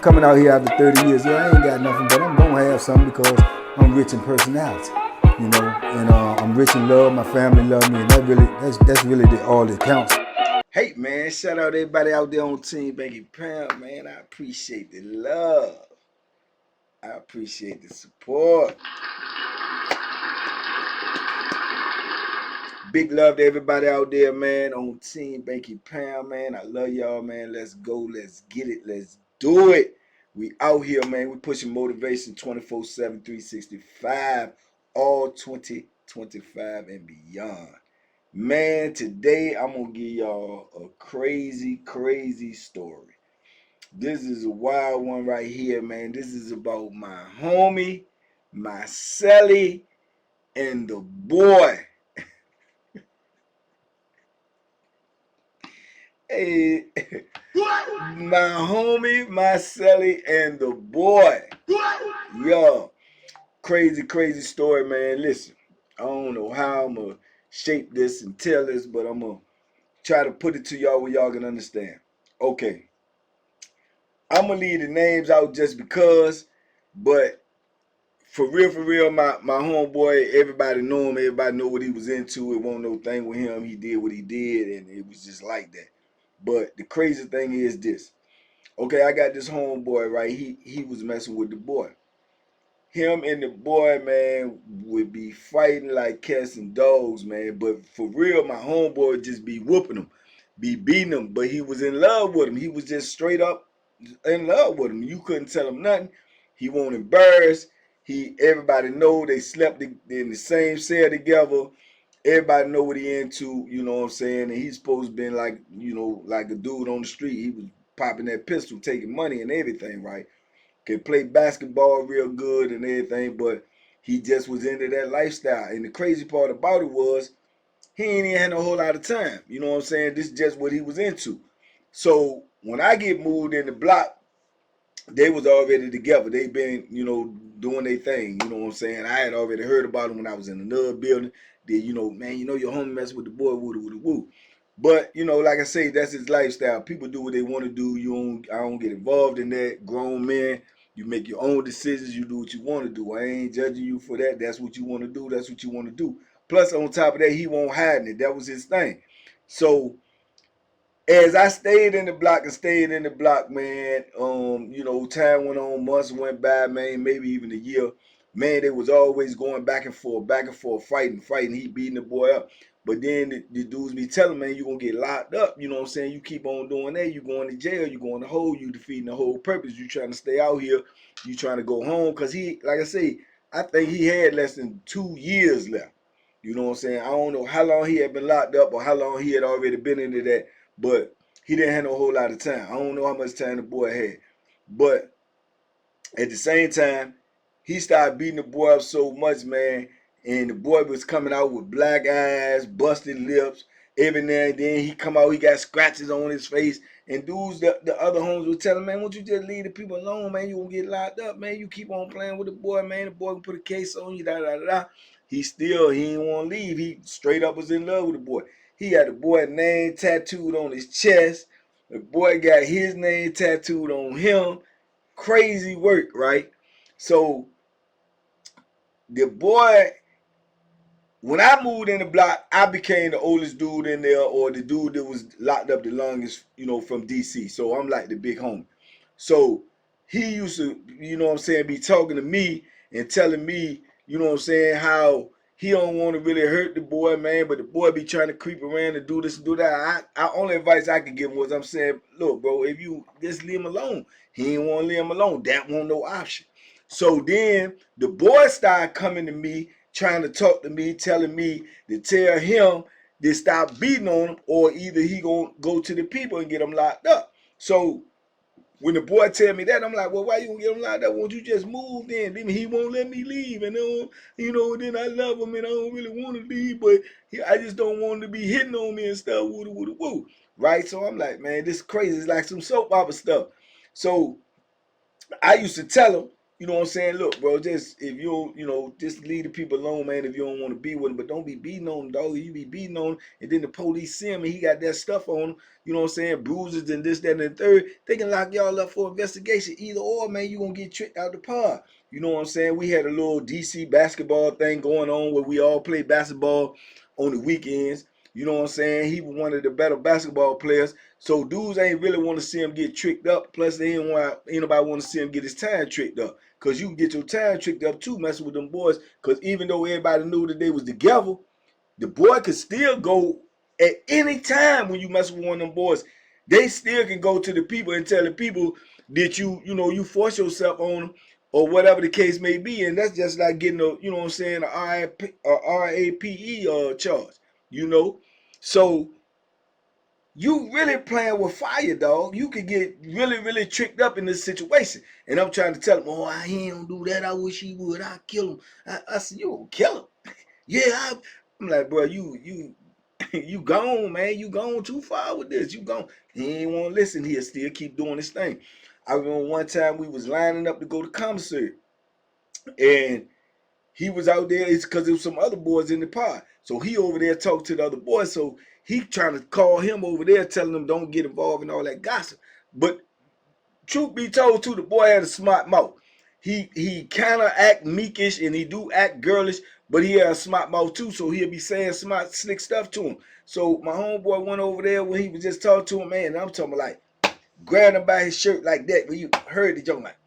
coming out here after 30 years. Yeah, I ain't got nothing, but I'm gonna have something because I'm rich in personality, you know, and I'm rich in love. My family love me, and that's really all that counts. Hey man, shout out everybody out there on Team Banky Pound, man. I appreciate the love. I appreciate the support. Big love to everybody out there, man, on Team Banky Pound, man. I love y'all, man. Let's go. Let's get it. Let's do it. We out here, man. We pushing motivation 24/7, 365, all 2025 and beyond. Man, today I'm going to give y'all a crazy, crazy story. This is a wild one right here, man. This is about my homie, my Celly, and the boy. Hey, my homie, my Celly, and the boy. Yo, crazy, crazy story, man. Listen, I don't know how I'm going to shape this and tell this, but I'm going to try to put it to y'all where y'all can understand. Okay, I'm going to leave the names out just because, but for real, my homeboy, everybody know him, everybody know what he was into. It wasn't no thing with him. He did what he did, and it was just like that. But the crazy thing is this. Okay, I got this homeboy, right? He was messing with the boy. Him and the boy, man, would be fighting like cats and dogs, man. But for real, my homeboy would just be whooping him, be beating him. But he was in love with him. He was just straight up in love with him. You couldn't tell him nothing. He won't embarrass. Everybody know they slept in the same cell together. Everybody know what he into, you know what I'm saying? And he's supposed to be like, you know, like a dude on the street. He was popping that pistol, taking money and everything, right? Could play basketball real good and everything, but he just was into that lifestyle. And the crazy part about it was he ain't even had no whole lot of time. You know what I'm saying? This is just what he was into. So when I get moved in the block, they was already together. They been, you know, doing their thing. You know what I'm saying? I had already heard about them when I was in another building. That, you know, man, you know your homie mess with the boy, woo. But, you know, like I say, that's his lifestyle. People do what they want to do. I don't get involved in that. Grown men, you make your own decisions. You do what you want to do. I ain't judging you for that. That's what you want to do. That's what you want to do. Plus, on top of that, he won't hide it. That was his thing. So as I stayed in the block, man, you know, time went on, months went by, man, maybe even a year. Man, they was always going back and forth, fighting. He beating the boy up. But then the dudes be telling, man, you gonna get locked up. You know what I'm saying? You keep on doing that, you going to jail, you going to hole, you defeating the whole purpose. You trying to stay out here, you trying to go home. Cause he, like I say, I think he had less than 2 years left. You know what I'm saying? I don't know how long he had been locked up or how long he had already been into that, but he didn't have no whole lot of time. I don't know how much time the boy had. But at the same time, he started beating the boy up so much, man, and the boy was coming out with black eyes, busted lips. Every now and then he come out, he got scratches on his face. And dudes, the other homies were telling, man, won't you just leave the people alone, man? You won't get locked up, man. You keep on playing with the boy, man. The boy can put a case on you, da. He didn't want to leave. He straight up was in love with the boy. He had the boy's name tattooed on his chest. The boy got his name tattooed on him. Crazy work, right? So the boy, when I moved in the block, I became the oldest dude in there, or the dude that was locked up the longest, you know, from DC. So I'm like the big homie. So he used to, you know what I'm saying, be talking to me and telling me, you know what I'm saying, how he don't want to really hurt the boy, man, but the boy be trying to creep around and do this and do that. I only advice I could give him was, I'm saying, look, bro, if you just leave him alone, he ain't want to leave him alone. That won't no option. So then the boy started coming to me, trying to talk to me, telling me to tell him to stop beating on him, or either he gonna go to the people and get him locked up. So when the boy tell me that, I'm like, well, why you gonna get him locked up? Won't you just move then? Then he won't let me leave, and then, you know, then I love him and I don't really want to leave, but I just don't want him to be hitting on me and stuff, woo. Right? So I'm like, man, this is crazy. It's like some soap opera stuff. So I used to tell him, You know what I'm saying? Look, bro, just if just leave the people alone, man, if you don't want to be with them. But don't be beating on them, dog. You be beating on them, and then the police see him, and he got that stuff on him. You know what I'm saying? Bruises and this, that, and the third. They can lock y'all up for investigation. Either or, man, you going to get tricked out the pod. You know what I'm saying? We had a little DC basketball thing going on where we all play basketball on the weekends. You know what I'm saying? He was one of the better basketball players. So dudes ain't really want to see him get tricked up. Plus, they ain't nobody want to see him get his time tricked up. Because you can get your time tricked up too messing with them boys. Because even though everybody knew that they was together, the boy could still go at any time when you mess with one of them boys. They still can go to the people and tell the people that you force yourself on them or whatever the case may be. And that's just like getting a RAPE charge, So you really playing with fire, dog. You could get really, really tricked up in this situation. And I'm trying to tell him, oh, he don't do that. I wish he would. I'll kill him. I said, you don't kill him. Yeah, I'm like, bro, you gone, man. You gone too far with this. You gone. He ain't want to listen. He'll still keep doing his thing. I remember one time we was lining up to go to commissary. And he was out there. It's because there was some other boys in the pod. So he over there talking to the other boys. So he trying to call him over there, telling them don't get involved in all that gossip. But truth be told, too, the boy had a smart mouth. He kind of act meekish and he do act girlish, but he had a smart mouth too, so he'll be saying smart, slick stuff to him. So my homeboy went over there when he was just talking to him, man, and I'm talking like, grabbed him by his shirt like that, when you heard the joke, like,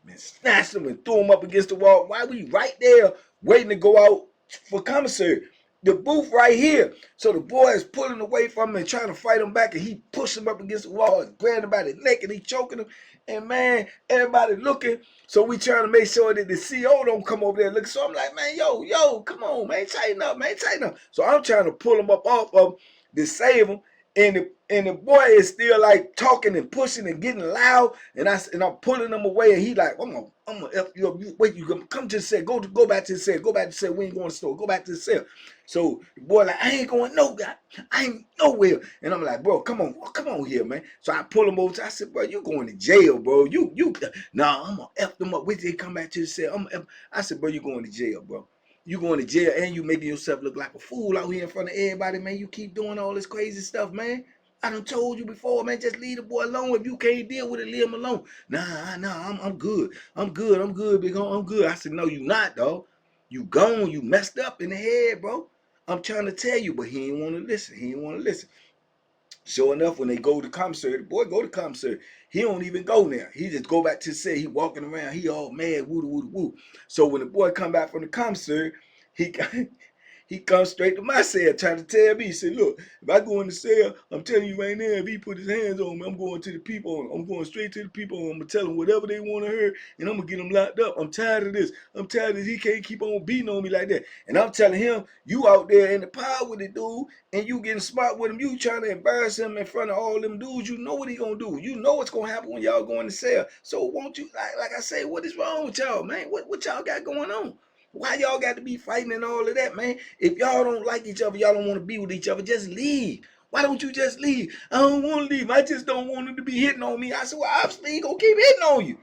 man, snatched him and threw him up against the wall. Why were you right there waiting to go out for commissary? The booth right here. So the boy is pulling away from him and trying to fight him back, and he pushed him up against the wall and grabbed him by the neck and he choking him. And man, everybody looking. So we trying to make sure that the CO don't come over there looking. So I'm like, man, yo, come on, man, tighten up, man, tighten up. So I'm trying to pull him up off of him to save him. And the boy is still like talking and pushing and getting loud, and I'm pulling him away, and he like, I'm gonna F you up. Wait, you come to the cell. Go back to the cell. Go back to the cell. We ain't going to the store. Go back to the cell. So the boy like, I ain't going nowhere. I ain't nowhere. And I'm like, bro, come on here, man. So I pull him over. I said, bro, you going to jail, bro. Nah, I'm gonna F them up. Wait till they come back to the cell. I said, bro, you going to jail, bro. You going to jail and you making yourself look like a fool out here in front of everybody, man. You keep doing all this crazy stuff, man. I done told you before, man, just leave the boy alone. If you can't deal with it, leave him alone. Nah, I'm good. I'm good, big homie. I'm good. I said, no, you not, dog. You gone. You messed up in the head, bro. I'm trying to tell you, but he ain't want to listen. He ain't want to listen. Sure enough, when they go to commissary, the boy go to commissary. He don't even go there. He just go back to the cell. He walking around. He all mad, woo. So when the boy come back from the commissary, he he comes straight to my cell trying to tell me. He said, look, if I go in the cell, I'm telling you right now, if he put his hands on me, I'm going to the people. I'm going straight to the people. I'm going to tell them whatever they want to hear, and I'm going to get them locked up. I'm tired of this. I'm tired of this. He can't keep on beating on me like that. And I'm telling him, you out there in the pile with the dude, and you getting smart with him. You trying to embarrass him in front of all them dudes. You know what he going to do. You know what's going to happen when y'all go in the cell. So won't you, like I say, what is wrong with y'all, man? What y'all got going on? Why y'all got to be fighting and all of that, man? If y'all don't like each other, y'all don't want to be with each other, just leave. Why don't you just leave? I don't want to leave. I just don't want him to be hitting on me. I said, well, obviously he gonna keep hitting on you.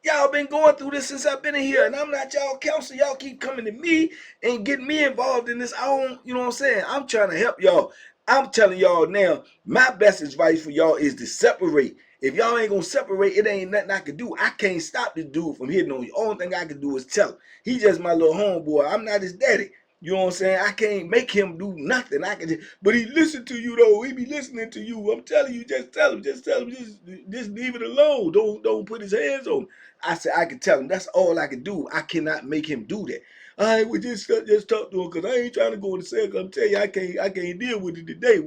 Y'all been going through this since I've been in here, and I'm not y'all counselor. Y'all keep coming to me and getting me involved in this. I don't, you know what I'm saying? I'm trying to help y'all. I'm telling y'all now, my best advice for y'all is to separate. If y'all ain't gonna separate, it ain't nothing I can do. I can't stop this dude from hitting on you. Only thing I can do is tell him. He just my little homeboy. I'm not his daddy. You know what I'm saying? I can't make him do nothing. I can but he listen to you though. He be listening to you. I'm telling you, just tell him, just leave it alone. Don't put his hands on him. I said I can tell him. That's all I can do. I cannot make him do that. All right, we just talk to him because I ain't trying to go in the cell. I'm telling you, I can't deal with it today.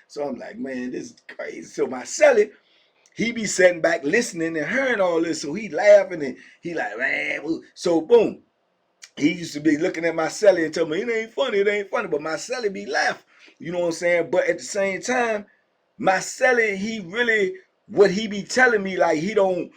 So I'm like, man, this is crazy. So my Celly, he be sitting back listening and hearing all this. So he laughing and he like, man. So boom. He used to be looking at my Celly and tell me, it ain't funny. But my Celly be laughing. You know what I'm saying? But at the same time, my Celly, he really, what he be telling me, like, he don't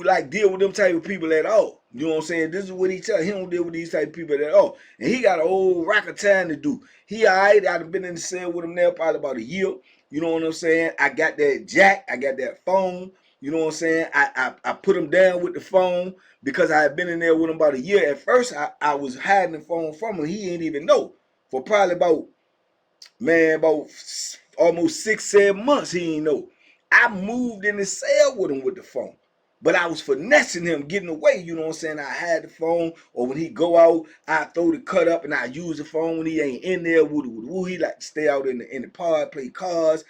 like deal with them type of people at all. You know what I'm saying? This is what he tell. He don't deal with these type of people at all. And he got a whole rack of time to do. He all right. I've been in the cell with him now probably about a year. You know what I'm saying? I got that jack. I got that phone. You know what I'm saying? I put him down with the phone because I had been in there with him about a year. At first, I was hiding the phone from him. He didn't even know. For probably about almost 6, 7 months, he didn't know. I moved in the cell with him with the phone. But I was finessing him, getting away, you know what I'm saying? I had the phone, or when he go out, I throw the cut up and I use the phone when he ain't in there. He like to stay out in the pod, play cards,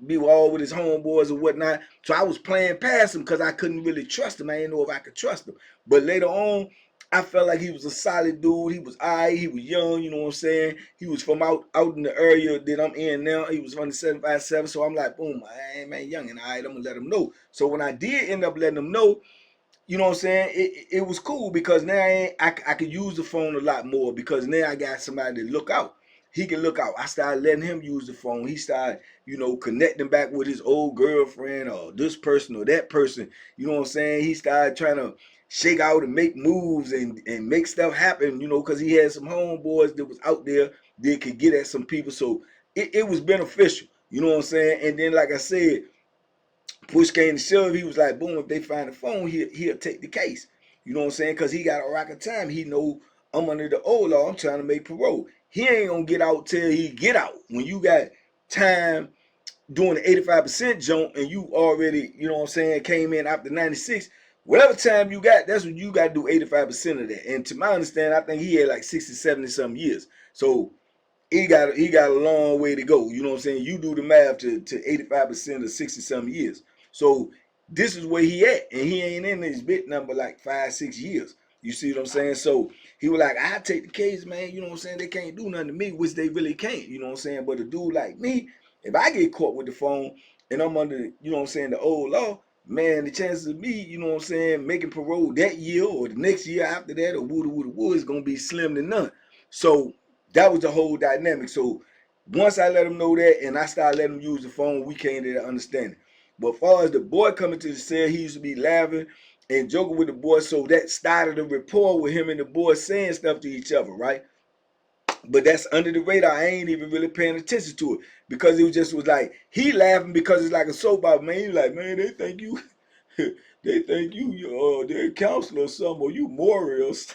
be all with his homeboys or whatnot. So I was playing past him because I couldn't really trust him. I didn't know if I could trust him. But later on, I felt like he was a solid dude. He was he was young, you know what I'm saying? He was from out in the area that I'm in now. He was from the 757. So I'm like, boom, man, young and I'm gonna let him know. So when I did end up letting him know, you know what I'm saying? It was cool because now I could use the phone a lot more because now I got somebody to look out. He can look out. I started letting him use the phone. He started, connecting back with his old girlfriend or this person or that person. You know what I'm saying? He started trying to shake out and make moves and make stuff happen, because he had some homeboys that was out there that could get at some people. So it was beneficial. You know what I'm saying? And then, like I said, push came to shove, he was like, boom, if they find the phone, he'll take the case. You know what I'm saying? Because he got a rack of time. He know I'm under the old law. I'm trying to make parole. He ain't going to get out till he get out. When you got time doing the 85% jump and you already, you know what I'm saying, came in after 96, whatever time you got, that's what you got to do 85% of that. And to my understanding, I think he had like 60, 70 some years. So he got a long way to go. You know what I'm saying? You do the math to 85% of 60 some years. So this is where he at, and he ain't in his bit number like 5, 6 years. You see what I'm saying? So he was like, I take the case, man. You know what I'm saying? They can't do nothing to me, which they really can't. You know what I'm saying? But a dude like me, if I get caught with the phone and I'm under, you know what I'm saying, the old law, man, the chances of me, you know what I'm saying, making parole that year or the next year after that or woo is gonna be slim to none. So that was the whole dynamic. So once I let him know that and I started letting him use the phone, we came to that understanding. But as far as the boy coming to the cell, he used to be laughing and joking with the boy. So that started a rapport with him and the boy saying stuff to each other, right? But that's under the radar. I ain't even really paying attention to it because it was like he laughing because it's like a soap opera. Man, he like, man, they think you, they think you, their counselor or something, or you Morals.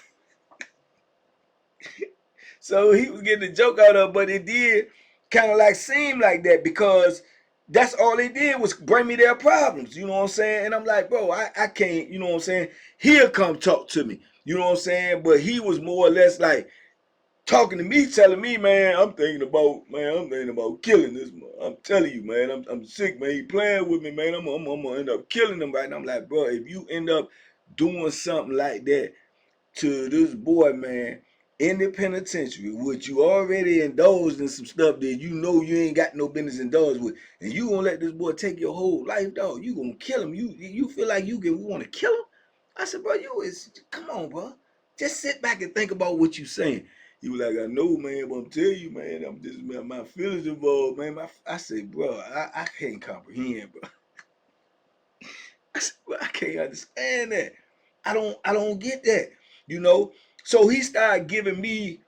So he was getting the joke out of, but it did kind of like seem like that because that's all they did was bring me their problems. You know what I'm saying? And I'm like, bro, I can't, you know what I'm saying? He'll come talk to me. You know what I'm saying? But he was more or less like talking to me, telling me, man, I'm thinking about killing this man. I'm telling you, man, I'm sick, man. He playing with me, man. I'm gonna end up killing him right now. I'm like, bro, if you end up doing something like that to this boy, man, in the penitentiary, which you already indulged in some stuff that you know you ain't got no business indulged with, and you gonna let this boy take your whole life, dog, you gonna kill him. You feel like you want to kill him? I said, bro, come on, bro. Just sit back and think about what you saying. He was like, I know, man, but I'm telling you, man, I'm just, man, my feelings involved, man. I said, bro, I can't comprehend, bro. I said, bro, I can't understand that. I don't get that, you know. So he started giving me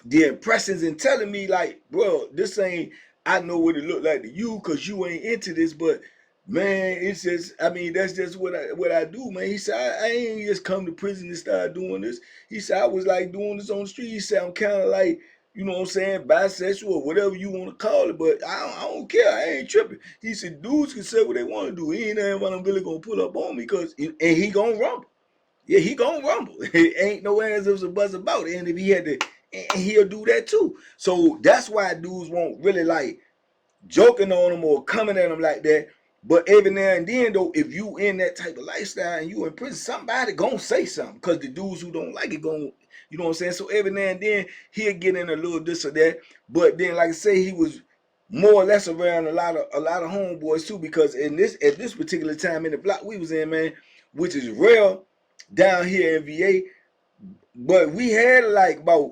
the impressions and telling me like, bro, this ain't, I know what it looked like to you because you ain't into this, but man, it's just, I mean, that's just what I do, man. He said, I ain't just come to prison and start doing this. He said, I was like doing this on the street. He said, I'm kind of like, you know what I'm saying, bisexual or whatever you want to call it, but I don't care. I ain't tripping. He said, dudes can say what they want to do. He ain't anyone really going to pull up on me and he going to rumble. Yeah, he gonna rumble. Ain't no ands ifs or buts about it. And if he had to, and he'll do that too. So that's why dudes won't really like joking on him or coming at him like that. But every now and then, though, if you in that type of lifestyle and you in prison, somebody gonna say something because the dudes who don't like it gonna, you know what I'm saying? So every now and then he'll get in a little this or that. But then, like I say, he was more or less around a lot of homeboys too because at this particular time in the block we was in, man, which is rare down here in VA, but we had like about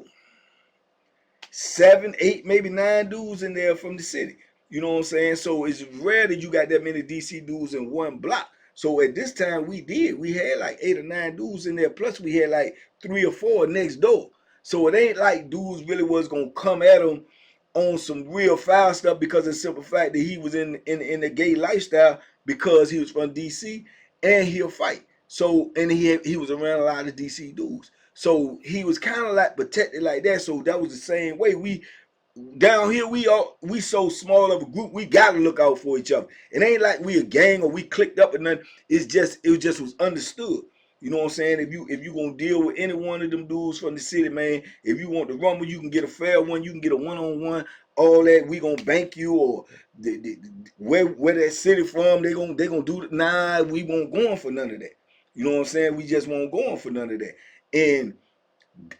7, 8, maybe 9 dudes in there from the city. You know what I'm saying? So it's rare that you got that many DC dudes in one block. So at this time we had like 8 or 9 dudes in there. Plus we had like 3 or 4 next door. So it ain't like dudes really was gonna come at him on some real foul stuff because of the simple fact that he was in the gay lifestyle. because he was from DC and he'll fight. So and he was around a lot of DC dudes. So he was kind of like protected like that. So that was the same way. We down here we so small of a group, we gotta look out for each other. It ain't like we a gang or we clicked up or nothing. It just was understood. You know what I'm saying? If you gonna deal with any one of them dudes from the city, man, if you want the rumble, you can get a fair one, you can get a one-on-one, all that. We gonna bank you or where that city from, they gonna do it. Nah, we won't go on for none of that. You know what I'm saying? We just won't go on for none of that. And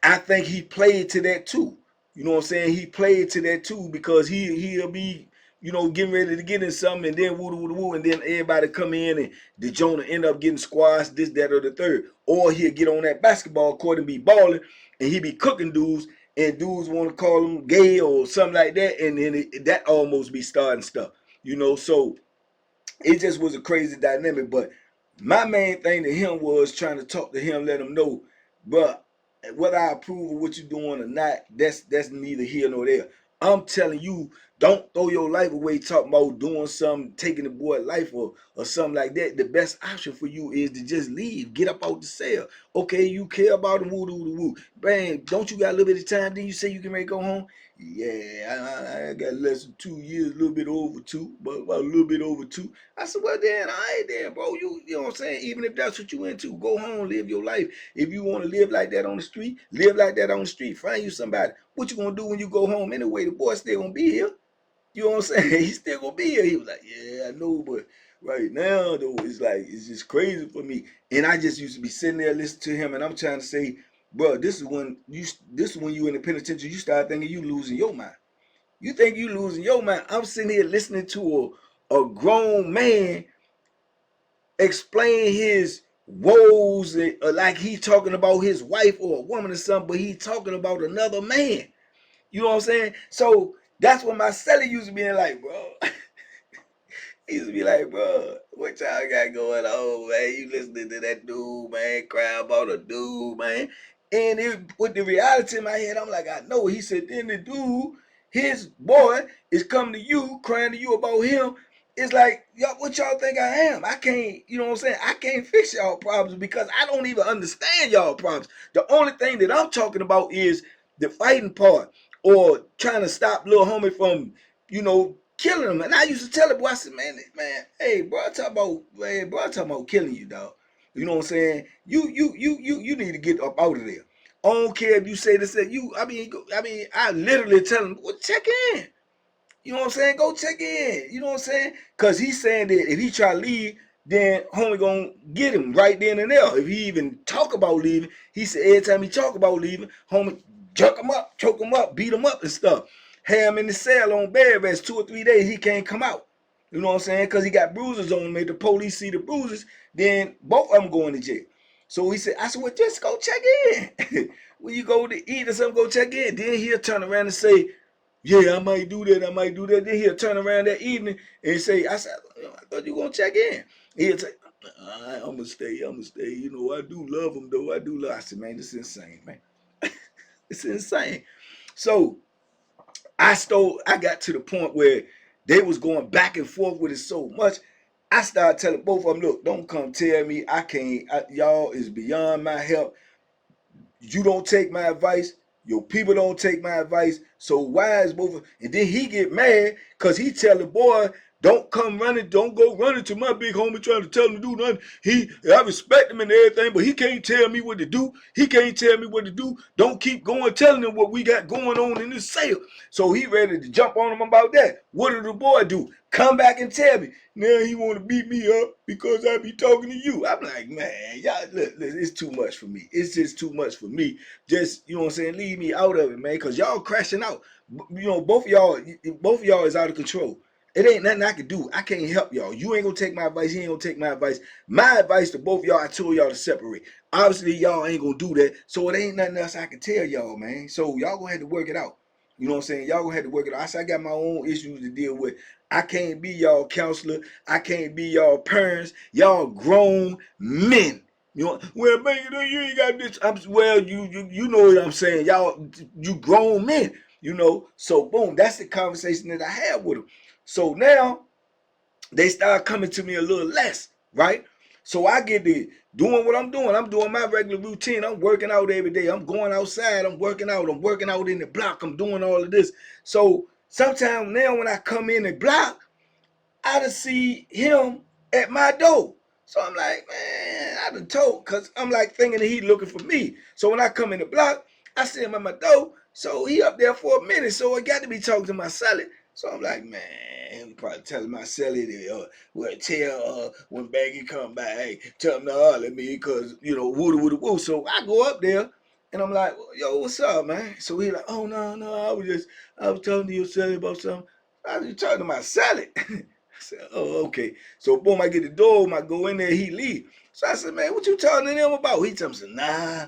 I think he played to that too. You know what I'm saying? He played to that too because he'll be, getting ready to get in something and then woo woo woo and then everybody come in and the Jonah end up getting squashed, this, that, or the third. Or he'll get on that basketball court and be balling and he be cooking dudes and dudes want to call him gay or something like that, and then that almost be starting stuff. So it just was a crazy dynamic. But my main thing to him was trying to talk to him, let him know, bro, whether I approve of what you're doing or not, that's neither here nor there. I'm telling you, don't throw your life away talking about doing something, taking the boy's life or something like that. The best option for you is to just leave, get up out the cell. Okay, you care about him, woo woo woo. Bang, don't you got a little bit of time? Then you say you can ready to go home? Yeah, I got less than 2 years, a little bit over two, but about a little bit over two. I said, well then, all right then, bro. You know what I'm saying? Even if that's what you into, go home, live your life. If you want to live like that on the street, live like that on the street. Find you somebody. What you gonna do when you go home anyway? The boy still gonna be here. You know what I'm saying? He's still gonna be here. He was like, yeah, I know, but right now though, it's just crazy for me. And I just used to be sitting there listening to him, and I'm trying to say, bro, this is when you in the penitentiary, you start thinking you losing your mind. You think you losing your mind. I'm sitting here listening to a grown man explain his woes like he talking about his wife or a woman or something, but he talking about another man. You know what I'm saying? So that's what my Celly used to be like, bro. He used to be like, bro, what y'all got going on, man? You listening to that dude, man, cry about a dude, man. And with the reality in my head, I'm like, I know. He said, then the dude, his boy, is coming to you, crying to you about him. It's like, y'all, what y'all think I am? I can't, you know what I'm saying? I can't fix y'all problems because I don't even understand y'all problems. The only thing that I'm talking about is the fighting part or trying to stop little homie from, killing him. And I used to tell the boy, I said, man, hey, bro, I'm talking about killing you, dog. You know what I'm saying? You need to get up out of there. I don't care if you say this, that I literally tell him, well, check in. You know what I'm saying? Go check in. You know what I'm saying? Because he's saying that if he try to leave, then homie gonna get him right then and there. If he even talk about leaving, he said every time he talk about leaving, homie jerk him up, choke him up, beat him up and stuff. Have him in the cell on bed rest 2 or 3 days, he can't come out. You know what I'm saying? Because he got bruises on him. If the police see the bruises, then both of them going to jail. So I said, well, just go check in. When you go to eat or something, go check in. Then he'll turn around and say, yeah, I might do that. I might do that. Then he'll turn around that evening and say, I thought you were going to check in. He'll say, I'm going to stay. I do love him, though. I do love him. I said, man, this is insane, man. It's insane. So I got to the point where they was going back and forth with it so much. I started telling both of them, look, don't come tell me I can't. Y'all is beyond my help. You don't take my advice. Your people don't take my advice. So why is both? And then he get mad because he tell the boy, don't come running, don't go running to my big homie trying to tell him to do nothing. I respect him and everything, but he can't tell me what to do. He can't tell me what to do. Don't keep going telling him what we got going on in this sale. So he ready to jump on him about that. What did the boy do? Come back and tell me. Now he want to beat me up because I be talking to you. I'm like, man, y'all, look, it's too much for me. It's just too much for me. Just, you know what I'm saying, leave me out of it, man, because y'all crashing out. Both of y'all is out of control. It ain't nothing I can do. I can't help y'all. You ain't gonna take my advice. He ain't gonna take my advice. My advice to both of y'all, I told y'all to separate. Obviously, y'all ain't gonna do that. So it ain't nothing else I can tell y'all, man. So y'all gonna have to work it out. You know what I'm saying? Y'all gonna have to work it out. I said I got my own issues to deal with. I can't be y'all counselor. I can't be y'all parents. Y'all grown men. You know, well, man, you ain't got this. You know what I'm saying. Y'all, you grown men. So boom, that's the conversation that I had with him. So now they start coming to me a little less, right? So I get to doing what I'm doing. I'm doing my regular routine. I'm working out every day. I'm going outside. I'm working out. I'm working out in the block. I'm doing all of this. So sometimes now when I come in the block, I done see him at my door. So I'm like, man, I done told, because I'm like thinking that he looking for me. So when I come in the block, I see him at my door. So he up there for a minute. So I got to be talking to my Celly. So I'm like, man, he probably telling my Celly to tell when Banky come back, hey, tell him to holler at me because, woo. So I go up there and I'm like, yo, what's up, man? So he like, oh, no, I was talking to your Celly about something. I was talking to my Celly. I said, oh, okay. So boom, I get the door, I go in there, he leave. So I said, man, what you talking to them about? He tells me, nah,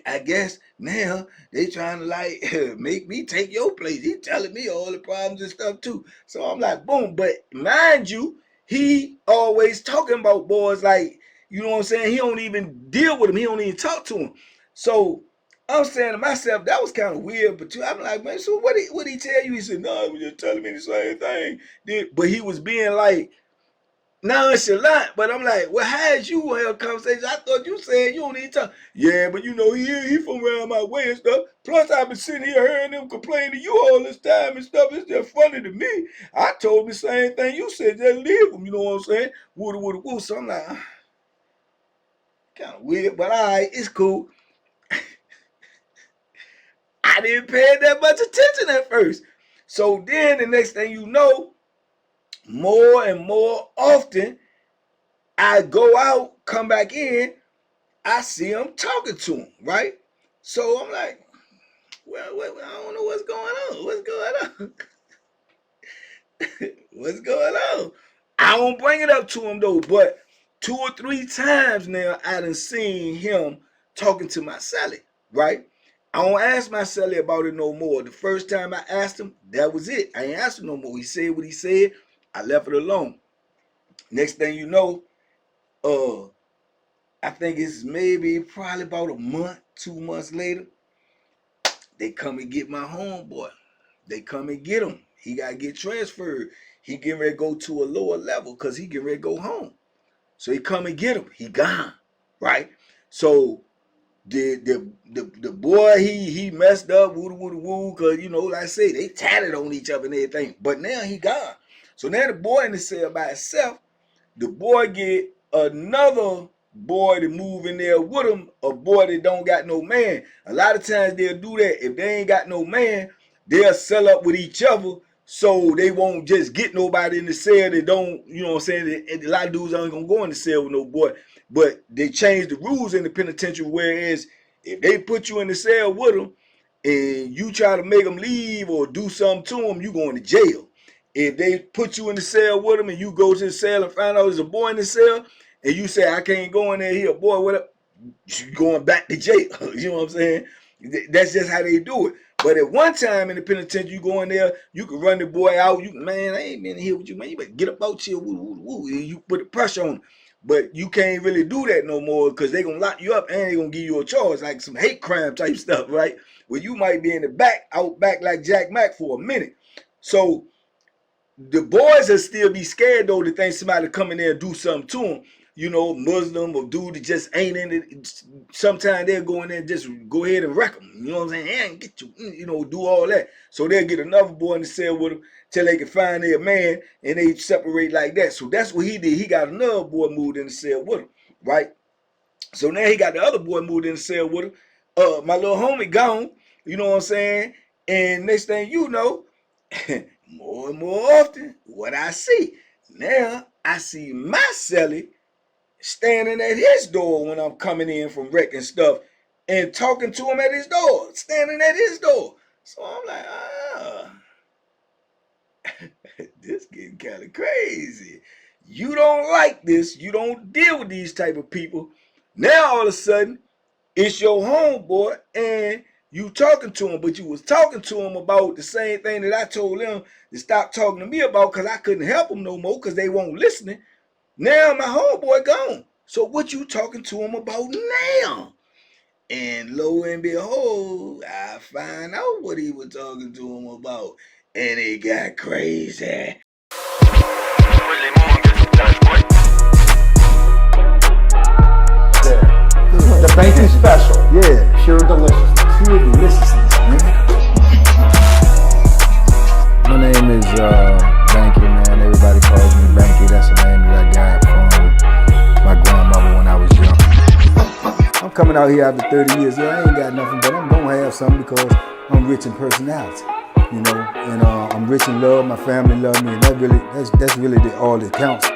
I guess now they trying to like make me take your place. He telling me all the problems and stuff too. So I'm like, boom. But mind you, he always talking about boys like, you know what I'm saying? He don't even deal with them. He don't even talk to them. So I'm saying to myself, that was kind of weird, but I'm like, man, so what he tell you? He said, no, he was just telling me the same thing. But he was being like nonchalant. But I'm like, well, how'd you have a conversation? I thought you said you don't need to talk. Yeah, but he from around my way and stuff. Plus, I've been sitting here hearing them complain to you all this time and stuff. It's just funny to me. I told him the same thing you said, just leave him, you know what I'm saying? Woo. So I'm like, kind of weird, but all right, it's cool. I didn't pay that much attention at first. So then the next thing you know, more and more often, I go out, come back in, I see him talking to him, right? So I'm like, well, I don't know what's going on. What's going on? I don't bring it up to him though, but 2 or 3 times now I done seen him talking to my Celly, right? I don't ask my Celly about it no more. The first time I asked him, that was it. I ain't asked him no more. He said what he said. I left it alone. Next thing you know, I think it's maybe probably about a month, 2 months later, they come and get my homeboy. They come and get him. He got to get transferred. He getting ready to go to a lower level because he getting ready to go home. So he come and get him. He gone, right? So the boy he messed up woo because like I say they tatted on each other and everything. But now he gone. So now the boy in the cell by himself. The boy get another boy to move in there with him, a boy that don't got no man. A lot of times they'll do that. If they ain't got no man, they'll sell up with each other so they won't just get nobody in the cell that don't, you know what I'm saying? A lot of dudes aren't gonna go in the cell with no boy. But they changed the rules in the penitentiary, whereas if they put you in the cell with them and you try to make them leave or do something to them, you going to jail. If they put you in the cell with them and you go to the cell and find out there's a boy in the cell and you say, I can't go in there, here, boy, what up? You going back to jail. You know what I'm saying? That's just how they do it. But at one time in the penitentiary, you go in there, you can run the boy out. You, man, I ain't been here with you, man. You better get up out here. Woo. And you put the pressure on them. But you can't really do that no more because they going to lock you up and they going to give you a charge, like some hate crime type stuff, right? Where you might be in the back, out back like Jack Mack for a minute. So the boys will still be scared though to think somebody come in there and do something to them. Muslim or dude that just ain't in it. Sometimes they'll go in there and just go ahead and wreck them. You know what I'm saying? And get you, do all that. So they'll get another boy in the cell with them till they can find their man and they separate like that. So that's what he did. He got another boy moved in the cell with him, right? So now he got the other boy moved in the cell with him. My little homie gone. You know what I'm saying? And next thing you know, more and more often, what I see. Now, I see my Celly standing at his door when I'm coming in from wrecking stuff and talking to him at his door, standing at his door. So I'm like, this getting kind of crazy. You don't like this. You don't deal with these type of people. Now, all of a sudden, it's your homeboy and you talking to him, but you was talking to him about the same thing that I told them to stop talking to me about because I couldn't help them no more because they won't listening. Now my homeboy gone. So what you talking to him about now? And lo and behold, I find out what he was talking to him about. And it got crazy. Banky special. Yeah. Pure deliciousness. Pure deliciousness, man. My name is Banky, man. Everybody calls me Banky. That's the name that I got from my grandmother when I was young. I'm coming out here after 30 years. Yeah, I ain't got nothing, but I'm gonna have something because I'm rich in personality, you know, and I'm rich in love. My family love me, and that's really all that counts.